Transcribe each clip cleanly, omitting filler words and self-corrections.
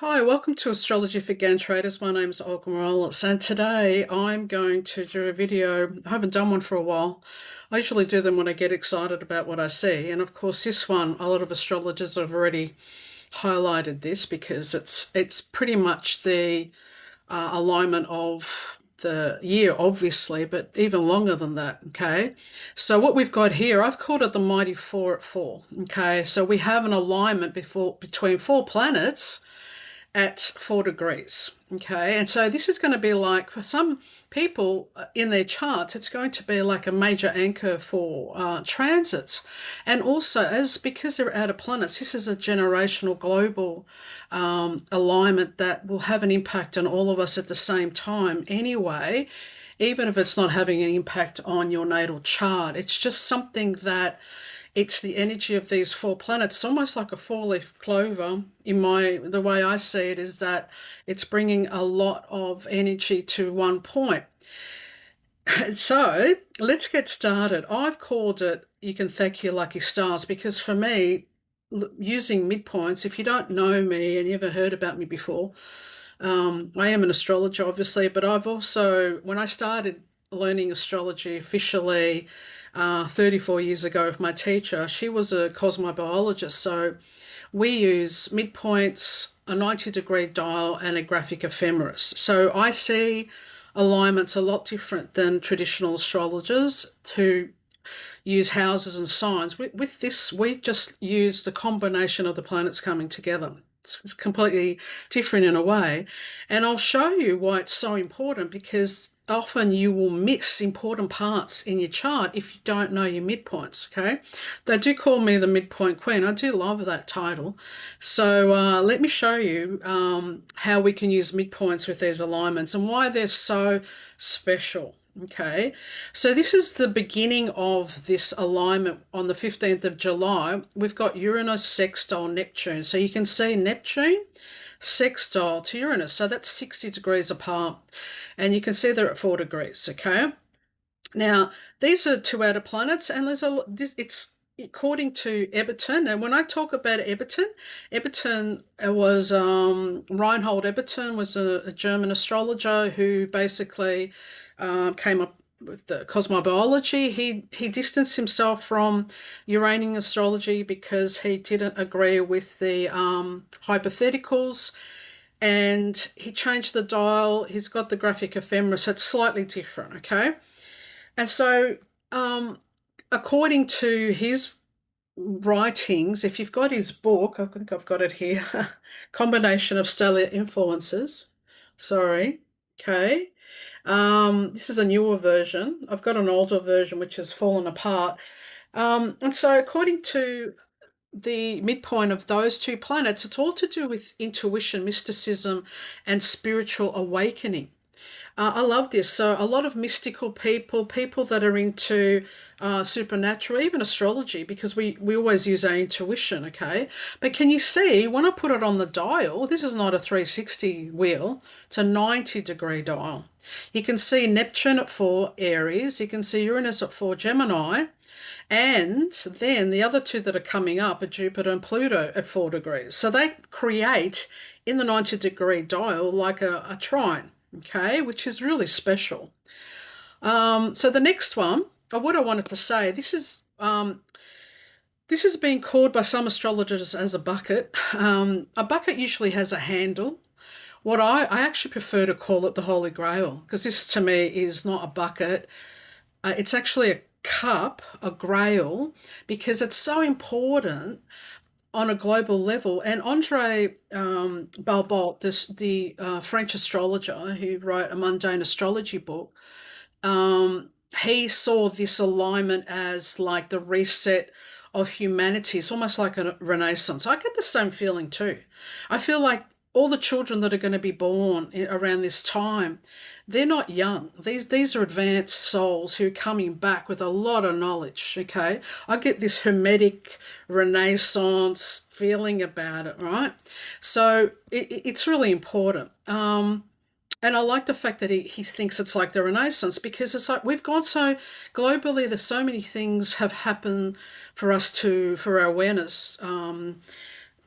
Hi, welcome to Astrology for GAN Traders. My name is Olga Morales, and today I'm going to do a video. I haven't done one for a while. I usually do them when I get excited about what I see, and of course, this one, a lot of astrologers have already highlighted this because it's pretty much the alignment of the year, obviously, but even longer than that. Okay, so what we've got here, I've called it the mighty four at four. Okay, so we have an alignment between four planets at 4 degrees. Okay, and so this is going to be like for some people in their charts, it's going to be like a major anchor for transits, and also as because they're outer planets, this is a generational global alignment that will have an impact on all of us at the same time. Anyway, even if it's not having an impact on your natal chart, it's just something that it's the energy of these four planets. It's almost like a four-leaf clover. The way I see it is that it's bringing a lot of energy to one point. So let's get started. I've called it "You Can Thank Your Lucky Stars" because for me, using midpoints, if you don't know me and you ever heard about me before, I am an astrologer, obviously, but I've also, when I started learning astrology officially 34 years ago with my teacher, she was a cosmobiologist. So we use midpoints, a 90-degree dial, and a graphic ephemeris. So I see alignments a lot different than traditional astrologers who use houses and signs. With this, we just use the combination of the planets coming together. It's completely different in a way. And I'll show you why it's so important, because often you will miss important parts in your chart if you don't know your midpoints, okay? They do call me the midpoint queen. I do love that title. So let me show you how we can use midpoints with these alignments and why they're so special. Okay, so this is the beginning of this alignment on the 15th of July. We've got Uranus sextile Neptune. So you can see Neptune sextile to Uranus. So that's 60 degrees apart. And you can see they're at 4 degrees, okay? Now, these are two outer planets, and it's according to Eberton. And when I talk about Eberton was Reinhold Eberton was a German astrologer who basically came up with the cosmobiology. He distanced himself from Uranian astrology because he didn't agree with the hypotheticals, and he changed the dial. He's got the graphic ephemeris, so it's slightly different, okay? And so, according to his writings, if you've got his book, I think I've got it here, Combination of Stellar Influences. Sorry, okay. This is a newer version. I've got an older version which has fallen apart. And so, according to the midpoint of those two planets, it's all to do with intuition, mysticism, and spiritual awakening. I love this. So a lot of mystical people that are into supernatural, even astrology, because we always use our intuition, okay? But can you see, when I put it on the dial, this is not a 360 wheel, it's a 90-degree dial. You can see Neptune at 4 Aries, you can see Uranus at 4 Gemini, and then the other two that are coming up are Jupiter and Pluto at 4 degrees. So they create in the 90-degree dial like a trine, okay, which is really special. So the next one, what I wanted to say, this is being called by some astrologers as a bucket. A bucket usually has a handle. What I actually prefer to call it the Holy Grail, because this to me is not a bucket. It's actually a cup, a grail, because it's so important on a global level. And Andre Balbalt, the French astrologer who wrote a mundane astrology book, he saw this alignment as like the reset of humanity. It's almost like a renaissance. I get the same feeling too. I feel like all the children that are going to be born around this time, they're not young. These are advanced souls who are coming back with a lot of knowledge, okay? I get this hermetic renaissance feeling about it, right? So it's really important. And I like the fact that he thinks it's like the Renaissance, because it's like we've gone so globally, there's so many things have happened for us for our awareness.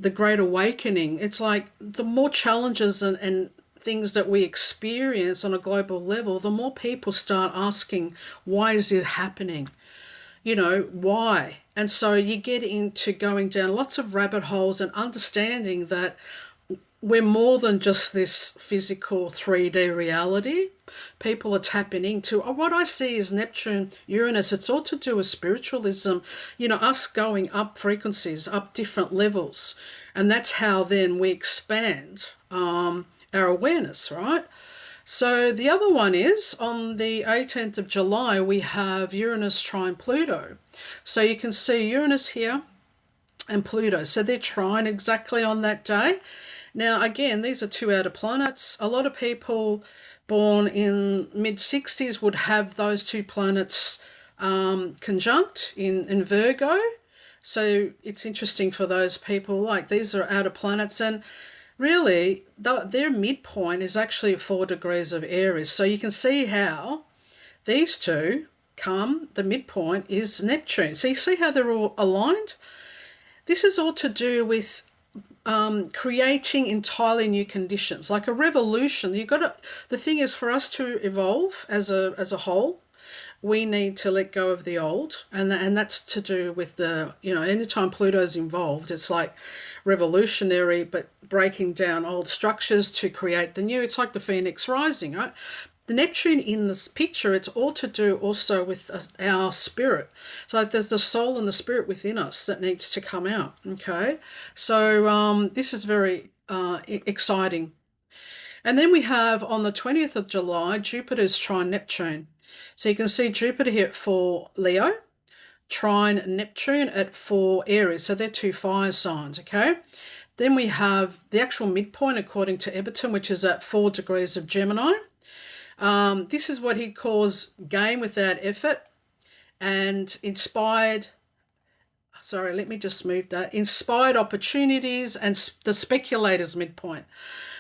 the Great Awakening. It's like the more challenges and things that we experience on a global level, the more people start asking, why is it happening? Why? And so you get into going down lots of rabbit holes and understanding that we're more than just this physical 3D reality. People are tapping into what I see is Neptune, Uranus. It's all to do with spiritualism, us going up frequencies, up different levels. And that's how then we expand our awareness, right? So the other one is on the 18th of July, we have Uranus trine Pluto. So you can see Uranus here and Pluto. So they're trine exactly on that day. Now, again, these are two outer planets. A lot of people born in mid-60s would have those two planets conjunct in Virgo. So it's interesting for those people. Like, these are outer planets, and really their midpoint is actually 4 degrees of Aries. So you can see how these two the midpoint is Neptune. So you see how they're all aligned? This is all to do with creating entirely new conditions, like a revolution. The thing is, for us to evolve as a whole, we need to let go of the old, and that's to do with anytime Pluto's involved, it's like revolutionary, but breaking down old structures to create the new. It's like the Phoenix rising, right? The Neptune in this picture, it's all to do also with our spirit. So there's the soul and the spirit within us that needs to come out, okay? So this is very exciting. And then we have on the 20th of July, Jupiter's trine Neptune. So you can see Jupiter here at 4 Leo, trine Neptune at 4 Aries. So they're two fire signs, okay? Then we have the actual midpoint according to Eberton, which is at 4 degrees of Gemini. This is what he calls gain without effort and inspired opportunities and the speculator's midpoint.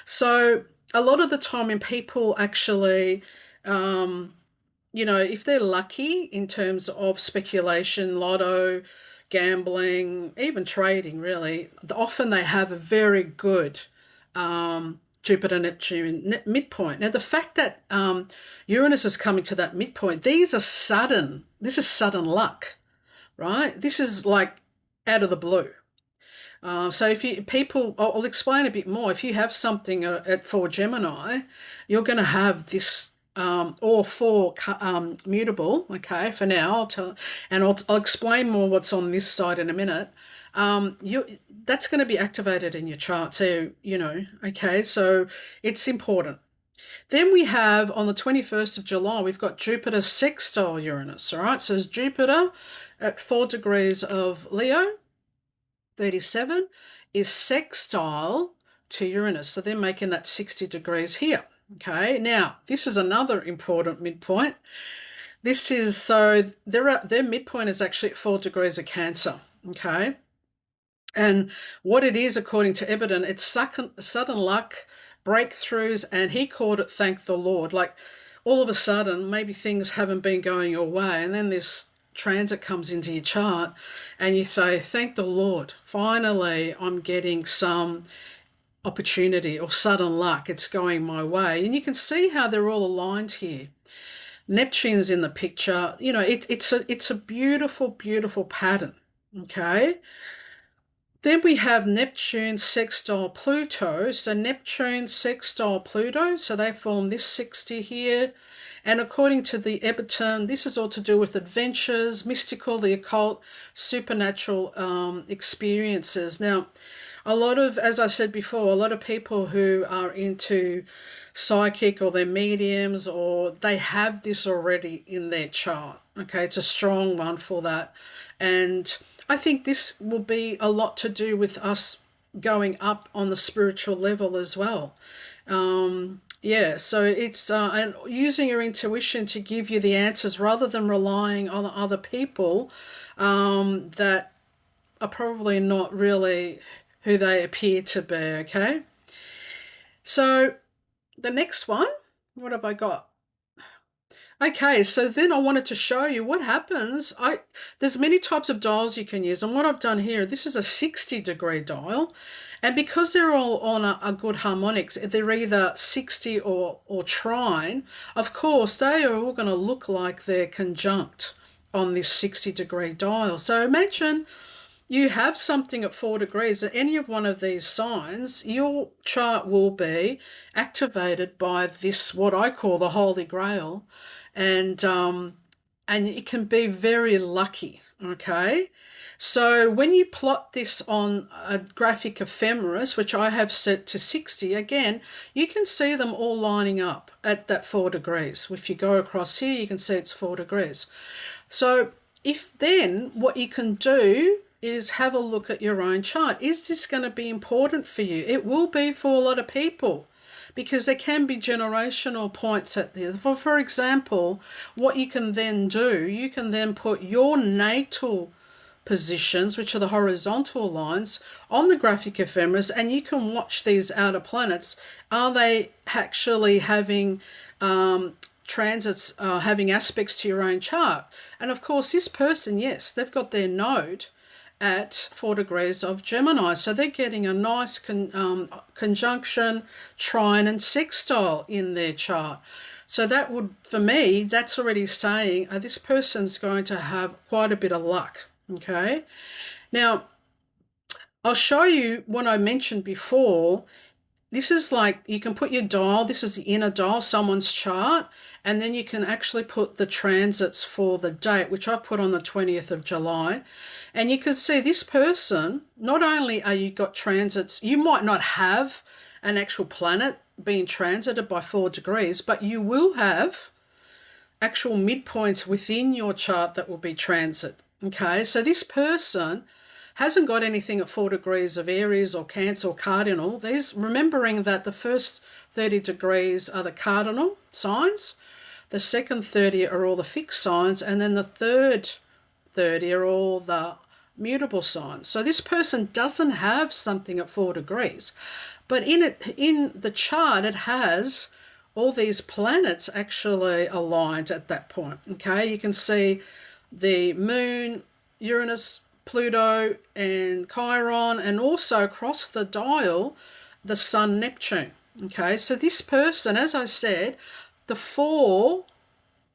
So a lot of the time when people actually, if they're lucky in terms of speculation, lotto, gambling, even trading, really, often they have a very good Jupiter Neptune midpoint. Now, the fact that Uranus is coming to that midpoint, this is sudden luck, right? This is like out of the blue. So I'll explain a bit more. If you have something for Gemini, you're going to have this or for mutable. Okay, for now, I'll explain more what's on this side in a minute. That's going to be activated in your chart. So, okay, so it's important. Then we have on the 21st of July, we've got Jupiter sextile Uranus. All right, so it's Jupiter at 4 degrees of Leo, 37, is sextile to Uranus. So they're making that 60 degrees here. Okay, now this is another important midpoint. Their midpoint is actually at 4 degrees of Cancer. Okay. And what it is, according to Eberton, it's sudden luck, breakthroughs, and he called it thank the Lord. Like all of a sudden, maybe things haven't been going your way, and then this transit comes into your chart, and you say, thank the Lord, finally I'm getting some opportunity or sudden luck. It's going my way. And you can see how they're all aligned here. Neptune's in the picture. It's a beautiful, beautiful pattern. Okay. Then we have Neptune sextile Pluto. So Neptune sextile Pluto. So they form this 60 here. And according to the Eberton, this is all to do with adventures, mystical, the occult, supernatural experiences. Now, as I said before, a lot of people who are into psychic or they're mediums or they have this already in their chart. Okay, it's a strong one for that. And I think this will be a lot to do with us going up on the spiritual level as well. So it's and using your intuition to give you the answers rather than relying on other people that are probably not really who they appear to be, okay? So the next one, what have I got? Okay, so then I wanted to show you what happens. There's many types of dials you can use, and what I've done here, this is a 60-degree dial, and because they're all on a good harmonics, they're either 60 or trine. Of course, they are all going to look like they're conjunct on this 60-degree dial. So imagine you have something at 4 degrees at any of one of these signs, your chart will be activated by this, what I call the Holy Grail, and it can be very lucky. Okay, so when you plot this on a graphic ephemeris, which I have set to 60, again, you can see them all lining up at that 4 degrees. If you go across here, you can see it's 4 degrees. So if then what you can do is have a look at your own chart. Is this going to be important for you? It will be for a lot of people because there can be generational points at the for example, what you can then do, you can then put your natal positions, which are the horizontal lines, on the graphic ephemeris, and you can watch these outer planets. Are they actually having transits, having aspects to your own chart? And of course, this person, yes, they've got their node at 4 degrees of Gemini. So they're getting a nice conjunction, trine, and sextile in their chart. So that would, for me, that's already saying this person's going to have quite a bit of luck. Okay. Now, I'll show you what I mentioned before. This is like, you can put your dial, this is the inner dial, someone's chart, and then you can actually put the transits for the date, which I've put on the 20th of July. And you can see this person, not only are you got transits, you might not have an actual planet being transited by 4 degrees, but you will have actual midpoints within your chart that will be transit. Okay, so this person hasn't got anything at 4 degrees of Aries or Cancer or cardinal. These, remembering that the first 30 degrees are the cardinal signs, the second 30 are all the fixed signs, and then the third 30 are all the mutable signs. So this person doesn't have something at 4 degrees, but in the chart it has all these planets actually aligned at that point. Okay, you can see the moon, Uranus, Pluto and Chiron, and also across the dial, the sun, Neptune. Okay, so this person, as I said, the 4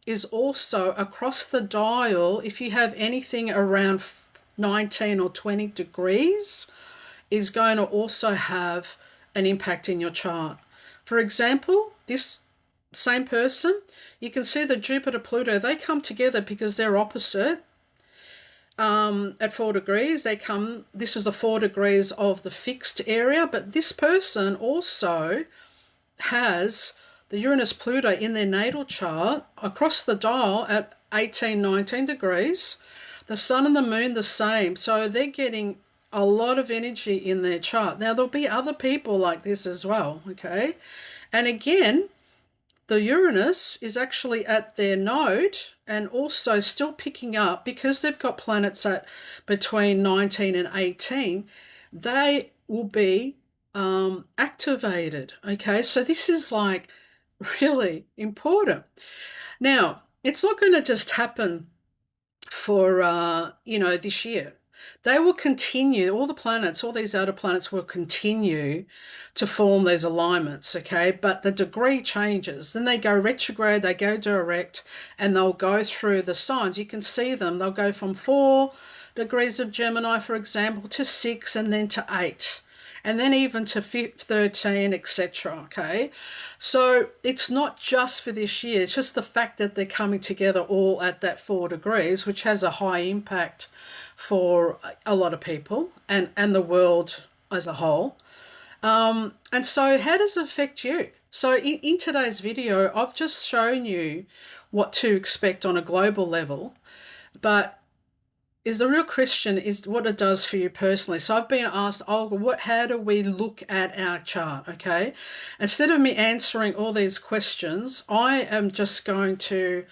is also across the dial. If you have anything around 19 or 20 degrees, is going to also have an impact in your chart. For example, this same person, you can see the Jupiter, Pluto, they come together because they're opposite. At 4 degrees, this is the 4 degrees of the fixed area, but this person also has the Uranus Pluto in their natal chart across the dial at 18, 19 degrees. The sun and the moon the same. So they're getting a lot of energy in their chart. Now, there'll be other people like this as well, okay? And again, the Uranus is actually at their node and also still picking up because they've got planets at between 19 and 18. They will be activated. Okay, so this is like really important. Now, it's not going to just happen for, this year. They will continue, all the planets, all these outer planets will continue to form these alignments, okay? But the degree changes. Then they go retrograde, they go direct, and they'll go through the signs. You can see them. They'll go from 4 degrees of Gemini, for example, to 6 and then to 8. And then even to 13, etc. Okay, so it's not just for this year. It's just the fact that they're coming together all at that 4 degrees, which has a high impact for a lot of people and the world as a whole. And so how does it affect you? So in today's video, I've just shown you what to expect on a global level, but is the real question is what it does for you personally. So I've been asked, Olga, how do we look at our chart? Okay, instead of me answering all these questions, I am just going to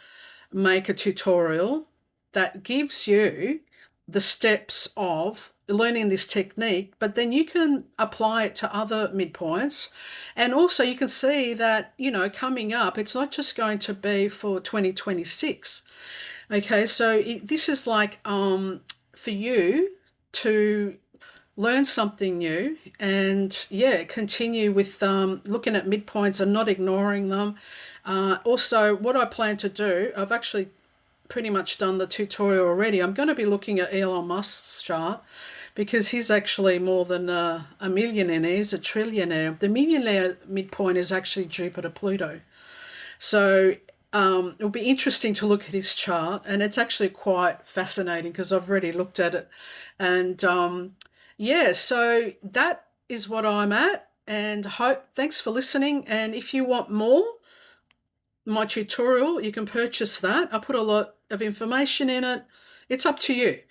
make a tutorial that gives you the steps of learning this technique, but then you can apply it to other midpoints. And also you can see that, coming up, it's not just going to be for 2026. Okay, so this is like for you to learn something new and yeah, continue with looking at midpoints and not ignoring them. Also, what I plan to do, I've actually pretty much done the tutorial already. I'm going to be looking at Elon Musk's chart because he's actually more than a millionaire. He's a trillionaire. The millionaire midpoint is actually Jupiter Pluto. So it'll be interesting to look at his chart, and it's actually quite fascinating because I've already looked at it. And yeah, so that is what I'm at. And hope thanks for listening. And if you want more, my tutorial, you can purchase that. I put a lot of information in it. It's up to you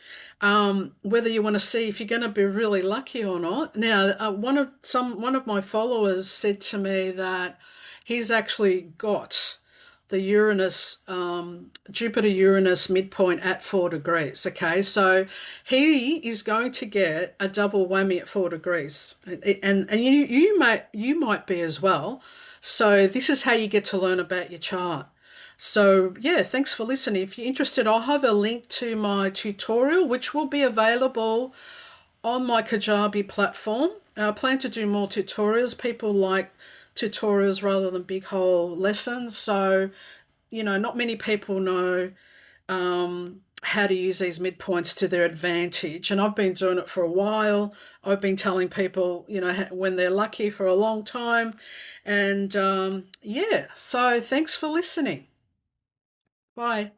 whether you want to see if you're going to be really lucky or not. Now, one of my followers said to me that he's actually got the Jupiter Uranus midpoint at 4 degrees. Okay, so he is going to get a double whammy at 4 degrees, and you might be as well. So this is how you get to learn about your chart. So yeah, thanks for listening. If you're interested, I'll have a link to my tutorial, which will be available on my Kajabi platform. I plan to do more tutorials. People like tutorials rather than big whole lessons. So, not many people know how to use these midpoints to their advantage. And I've been doing it for a while. I've been telling people, when they're lucky for a long time. And yeah, so thanks for listening. Bye.